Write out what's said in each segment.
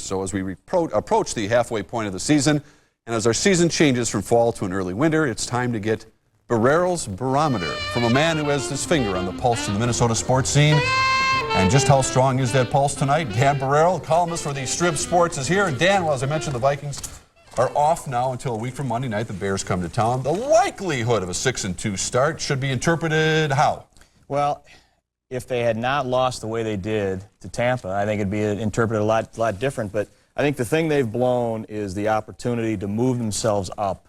So as we approach the halfway point of the season, and as our season changes from fall to an early winter, it's time to get Barrero's barometer from a man who has his finger on the pulse of the Minnesota sports scene. And just how strong is that pulse tonight? Dan Barrero, columnist for the Strip Sports, is here. And Dan, well, as I mentioned, the Vikings are off now until a week from Monday night. The Bears come to town. The likelihood of a 6-2 start should be interpreted how? Well, if they had not lost the way they did to Tampa, I think it'd be interpreted a lot different. But I think the thing they've blown is the opportunity to move themselves up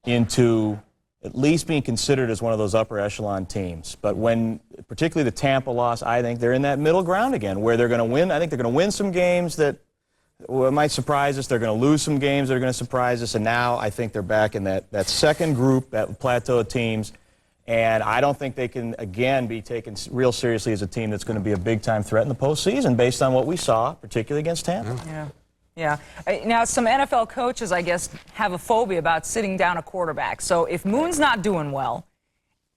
into at least being considered as one of those upper echelon teams. But when, particularly the Tampa loss, I think they're in that middle ground again, where they're going to win. I think they're going to win some games that might surprise us. They're going to lose some games that are going to surprise us. And now I think they're back in that second group, that plateau of teams. And I don't think they can, again, be taken real seriously as a team that's going to be a big-time threat in the postseason based on what we saw, particularly against Tampa. Yeah. Now, some NFL coaches, I guess, have a phobia about sitting down a quarterback. So if Moon's not doing well,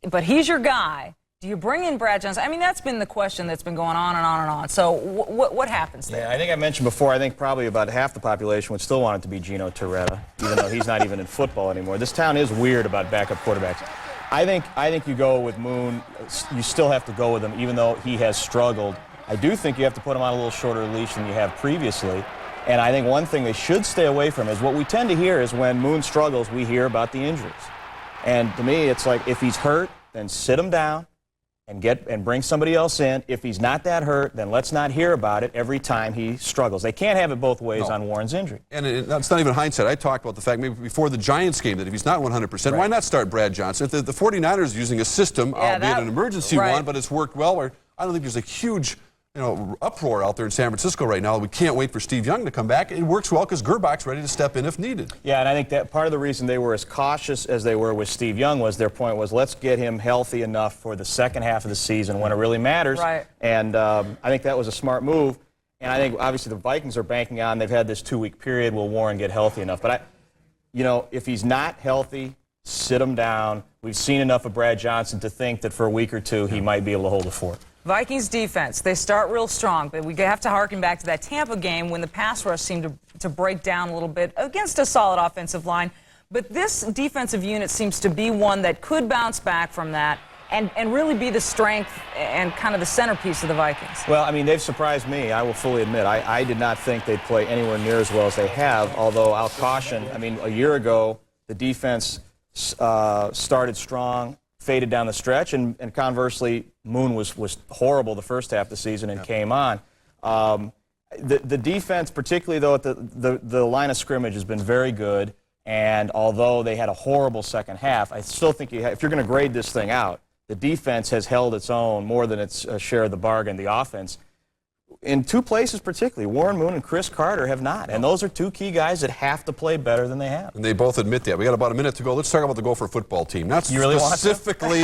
but he's your guy, do you bring in Brad Johnson? I mean, that's been the question that's been going on and on and on. So what happens there? Yeah, I think I mentioned before, I think probably about half the population would still want it to be Gino Torretta, even though he's not even in football anymore. This town is weird about backup quarterbacks. I think you go with Moon. You still have to go with him, even though he has struggled. I do think you have to put him on a little shorter leash than you have previously. And I think one thing they should stay away from is what we tend to hear is when Moon struggles, we hear about the injuries. And to me, it's like if he's hurt, then sit him down and bring somebody else in. If he's not that hurt, then let's not hear about it every time he struggles. They can't have it both ways on Warren's injury. And that's not even hindsight. I talked about the fact maybe before the Giants game that if he's not 100%, why not start Brad Johnson? If the 49ers are using a system, albeit an emergency one, but it's worked well, where I don't think there's a huge uproar out there in San Francisco right now. We can't wait for Steve Young to come back. It works well because Gerbach's ready to step in if needed. Yeah, and I think that part of the reason they were as cautious as they were with Steve Young was their point was let's get him healthy enough for the second half of the season when it really matters. Right. And I think that was a smart move. And I think obviously the Vikings are banking on they've had this 2-week period. Will Warren get healthy enough? But if he's not healthy, sit him down. We've seen enough of Brad Johnson to think that for a week or two he might be able to hold the fort. Vikings defense, they start real strong, but we have to harken back to that Tampa game when the pass rush seemed to break down a little bit against a solid offensive line. But this defensive unit seems to be one that could bounce back from that and really be the strength and kind of the centerpiece of the Vikings. Well, I mean, they've surprised me, I will fully admit. I did not think they'd play anywhere near as well as they have, although I'll caution, I mean, a year ago, the defense started strong, faded down the stretch, and conversely, Moon was horrible the first half of the season and came on. The defense, particularly though at the line of scrimmage, has been very good. And although they had a horrible second half, I still think if you're going to grade this thing out, the defense has held its own more than its share of the bargain. The offense, in two places particularly, Warren Moon and Chris Carter have not. And those are two key guys that have to play better than they have. And they both admit that. We got about a minute to go. Let's talk about the Gopher football team. Not you really specifically,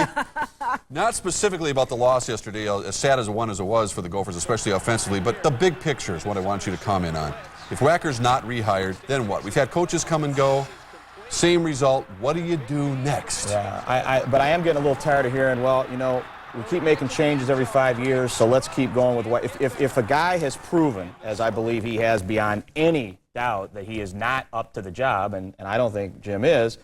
not specifically about the loss yesterday, as sad as it was for the Gophers, especially offensively, but the big picture is what I want you to comment on. If Wacker's not rehired, then what? We've had coaches come and go. Same result. What do you do next? Yeah, but I am getting a little tired of hearing, well, we keep making changes every 5 years, so let's keep going with what. If a guy has proven, as I believe he has beyond any doubt, that he is not up to the job, and I don't think Jim is,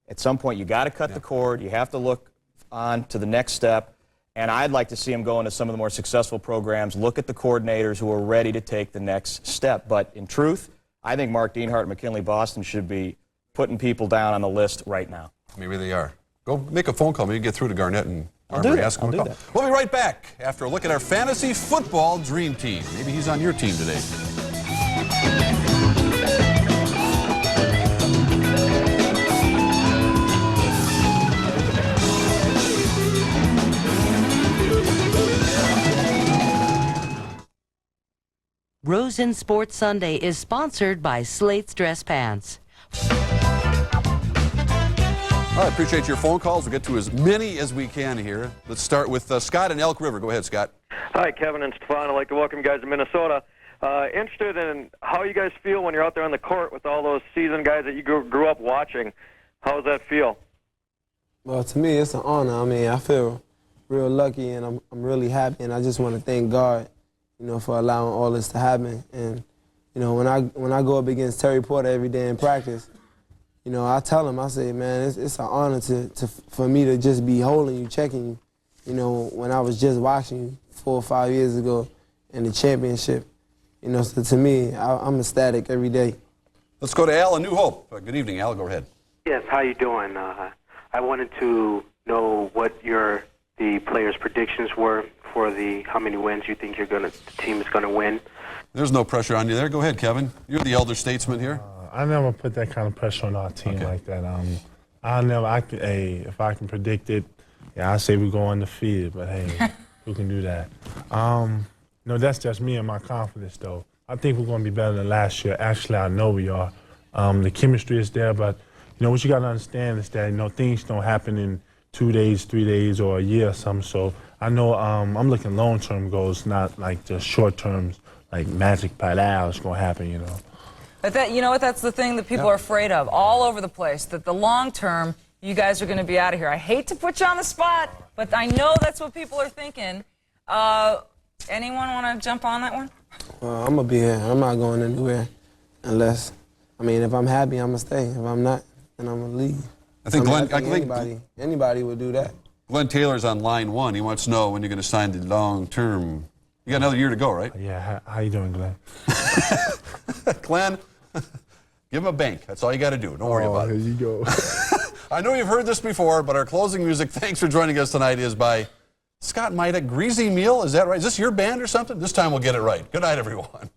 at some point you got to cut the cord. You have to look on to the next step. And I'd like to see him go into some of the more successful programs, look at the coordinators who are ready to take the next step. But in truth, I think Mark Dienhart and McKinley Boston should be putting people down on the list right now. Maybe they are. Go make a phone call. Maybe get through to Garnett and Marbury. Ask him to call. We'll be right back after a look at our fantasy football dream team. Maybe he's on your team today. Rosen Sports Sunday is sponsored by Slate's Dress Pants. All right, appreciate your phone calls. We'll get to as many as we can here. Let's start with Scott in Elk River. Go ahead, Scott. Hi, Kevin and Stephon. I'd like to welcome you guys to Minnesota. Interested in how you guys feel when you're out there on the court with all those seasoned guys that you grew up watching. How does that feel? Well, to me, it's an honor. I mean, I feel real lucky, and I'm really happy, and I just want to thank God, for allowing all this to happen. And, You know, when I go up against Terry Porter every day in practice, you know, I tell him, I say, man, it's an honor for me to just be holding you, checking you. You know, when I was just watching you 4 or 5 years ago in the championship. You know, so to me, I'm ecstatic every day. Let's go to Al in New Hope. Good evening, Al. Go ahead. Yes, how you doing? I wanted to know what the players' predictions were for how many wins you think the team is gonna win. There's no pressure on you there. Go ahead, Kevin. You're the elder statesman here. I never put that kind of pressure on our team like that. If I can predict it, yeah, I say we go undefeated, but hey, who can do that? No, that's just me and my confidence, though. I think we're going to be better than last year. Actually, I know we are. The chemistry is there, but you know what you got to understand is that things don't happen in 2 days, 3 days, or a year or something. So I know I'm looking long-term goals, not like just short-term, like magic palau is going to happen, you know. But you know what? That's the thing that people are afraid of all over the place, that the long term, you guys are going to be out of here. I hate to put you on the spot, but I know that's what people are thinking. Anyone want to jump on that one? Well, I'm going to be here. I'm not going anywhere unless, if I'm happy, I'm going to stay. If I'm not, then I'm going to leave. I think anybody would do that. Glenn Taylor's on line 1. He wants to know when you're going to sign the long term. You got another year to go, right? Yeah, how you doing, Glenn? Glenn, give him a bank. That's all you got to do. Don't worry about it. Here you go. I know you've heard this before, but our closing music, thanks for joining us tonight, is by Scott Maida, Greasy Meal. Is that right? Is this your band or something? This time we'll get it right. Good night, everyone.